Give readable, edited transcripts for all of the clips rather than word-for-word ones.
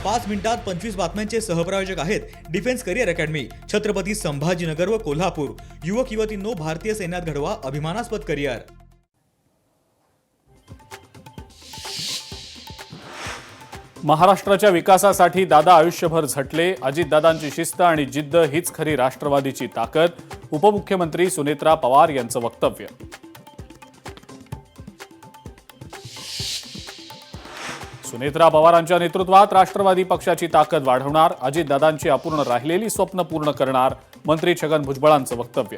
5 मिनिटात 25 बातम्यांचे सहप्रायोजक आहेत defence career academy, Chhatrapati Sambhajinagar व कोल्हापूर। युवक युवतींनो, भारतीय सैन्यात घडवा अभिमानास्पद करिअर। महाराष्ट्राच्या विकासासाठी दादा आयुष्यभर झटले। अजितदादांची शिस्त आणि जिद्द हीच खरी राष्ट्रवादीची ताकद। उपमुख्यमंत्री सुनेत्रा पवार यांचं वक्तव्य। सुनेत्रा पवारांच्या नेतृत्वात राष्ट्रवादी पक्षाची ताकद वाढवणार, अजितदादांची अपूर्ण राहिलेली स्वप्न पूर्ण करणार, मंत्री छगन भुजबळांचं वक्तव्य।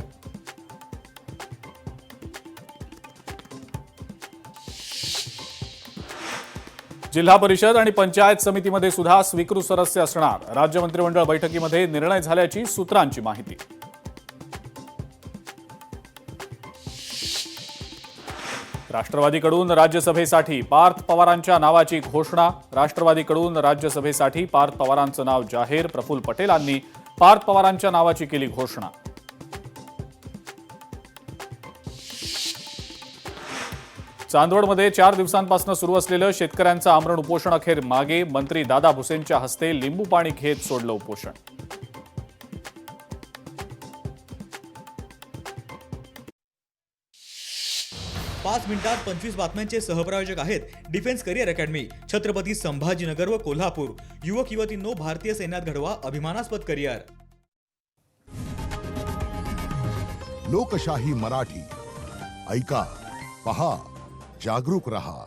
जिल्हा परिषद आणि पंचायत समितीमध्ये सुद्धा स्वीकृत सदस्य असणार, राज्य मंत्रिमंडळ बैठकीमध्ये निर्णय झाल्याची सूत्रांची माहिती। राष्ट्रवादीकडून राज्यसभेसाठी पार्थ पवारांच्या नावाची घोषणा। राष्ट्रवादीकडून राज्यसभेसाठी पार्थ पवारांचं नाव जाहीर। प्रफुल्ल पटेलांनी पार्थ पवारांच्या नावाची केली घोषणा। चांदवडमध्ये 4 दिवसांपासून सुरू असलेलं शेतकऱ्यांचं आमरण उपोषण अखेर मागे। मंत्री दादा भुसेंच्या हस्ते लिंबू पाणी घेत सोडलं उपोषण। पाच मिनिटात 25 बातम्यांचे सहप्रायोजक आहेत defence career academy, Chhatrapati Sambhajinagar व कोल्हापूर। युवक युवतींनो, भारतीय सैन्यात घडवा अभिमानास्पद करिअर। लोकशाही मराठी ऐका, पहा, जागरूक रहा।